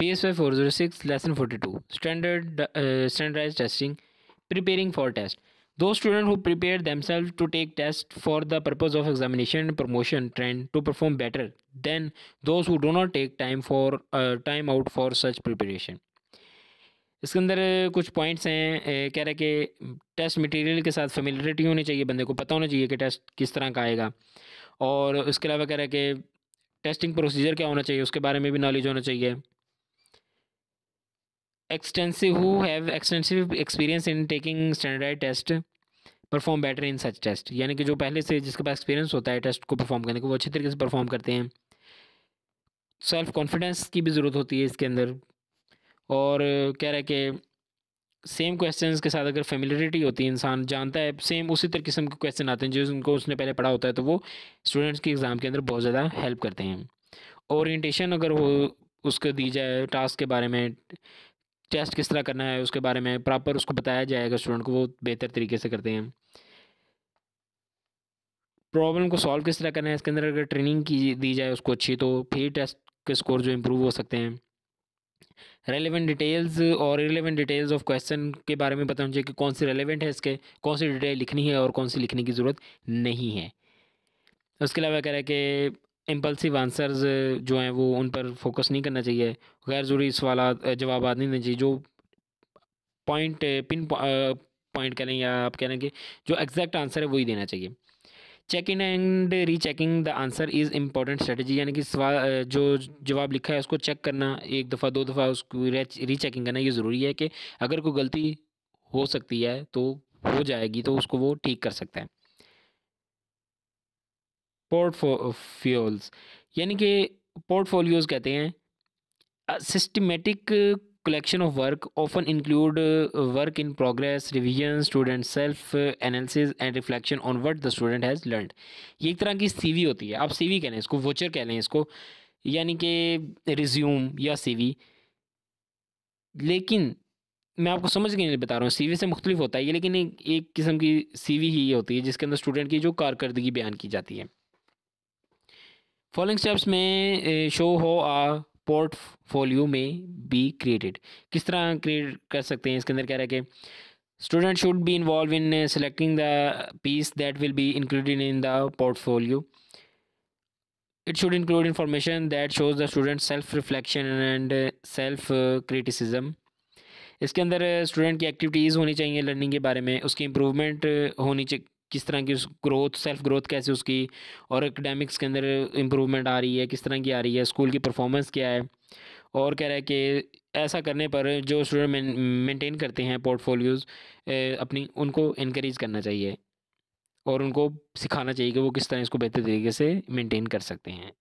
PSY 406 lesson 42 standardized testing, preparing for test. Those students who prepare themselves to take test for the purpose of examination and promotion trend to perform better than those who do not take time out for such preparation. इसके अंदर कुछ points हैं। कह रहा है कि test material के साथ फेमिलियरिटी होनी चाहिए, बंदे को पता होना चाहिए कि टेस्ट किस तरह का आएगा। और इसके अलावा कह रहा है कि टेस्टिंग प्रोसीजर क्या होना चाहिए, उसके बारे में भी नॉलेज होना चाहिए। who have extensive experience in taking standardized test perform better in such test, यानी कि जो पहले से जिसके पास एक्सपीरियंस होता है टेस्ट को परफॉर्म करने का, वो अच्छे तरीके से परफॉर्म करते हैं। सेल्फ कॉन्फिडेंस की भी ज़रूरत होती है इसके अंदर। और कह रहा है कि सेम क्वेश्चंस के साथ अगर फेमिलियरिटी होती है, इंसान जानता है सेम उसी तरह किस्म के क्वेश्चन आते हैं जो उनको उसने पहले पढ़ा होता है, तो वो स्टूडेंट्स की एग्ज़ाम के अंदर बहुत ज़्यादा हेल्प करते हैं। ओरिएंटेशन अगर हो उसको दी जाए, टास्क के बारे में, टेस्ट किस तरह करना है उसके बारे में प्रॉपर उसको बताया जाएगा स्टूडेंट को, वो बेहतर तरीके से करते हैं। प्रॉब्लम को सॉल्व किस तरह करना है इसके अंदर अगर ट्रेनिंग की दी जाए उसको अच्छी, तो फिर टेस्ट के स्कोर जो इम्प्रूव हो सकते हैं। रेलेवेंट डिटेल्स और इरेलेवेंट डिटेल्स ऑफ क्वेश्चन के बारे में पता होना चाहिए कि कौन सी रेलेवेंट है, इसके कौन सी डिटेल लिखनी है और कौन सी लिखने की ज़रूरत नहीं है। उसके अलावा कह रहा है कि इम्पल्सिव आंसर्स जो हैं वो उन पर फोकस नहीं करना चाहिए, गैर ज़रूरी सवाल जवाब नहीं देने चाहिए। जो पिन पॉइंट करें या आप कह रहे हैं कि जो एग्जैक्ट आंसर है वही देना चाहिए। Checking and rechecking the answer is important strategy, यानी कि सवाल जो जवाब लिखा है उसको चेक करना, एक दफ़ा दो दफ़ा उसको रीचेकिंग करना, ये ज़रूरी है कि अगर कोई गलती हो सकती है तो हो जाएगी तो उसको वो ठीक कर सकता है। पोर्टफोलियोज, यानी कि पोर्टफोलियोज कहते हैं systematic collection of work often include work in progress, revision, student self analysis and reflection on what the student has learned। ये एक तरह की सीवी होती है, आप सीवी कह लें इसको, वोचर कह लें इसको, यानी कि रिज्यूम या सीवी। लेकिन मैं आपको समझ के नहीं बता रहा हूँ, सीवी से मुख्तलिफ होता है ये, लेकिन एक किस्म की सीवी ही होती है जिसके अंदर स्टूडेंट की जो कारकर्दगी बयान की जाती है। फॉलोइंग स्टेप्स में शो हो आ पोर्टफोलियो में बी क्रिएटेड, किस तरह क्रिएट कर सकते हैं। इसके अंदर कह रहा है कि student should be involve in selecting the piece that will be included in the portfolio. It should include information that shows the student self reflection and self criticism. इसके अंदर स्टूडेंट की एक्टिविटीज़ होनी चाहिए लर्निंग के बारे में, उसकी improvement होनी चाहिए, किस तरह की ग्रोथ, सेल्फ ग्रोथ कैसे उसकी, और एकेडमिक्स के अंदर इम्प्रूवमेंट आ रही है किस तरह की आ रही है, स्कूल की परफॉर्मेंस क्या है। और कह रहा है कि ऐसा करने पर जो स्टूडेंट मेंटेन करते हैं पोर्टफोलियोज़ अपनी, उनको इनकरेज करना चाहिए और उनको सिखाना चाहिए कि वो किस तरह इसको बेहतर तरीके से मेंटेन कर सकते हैं।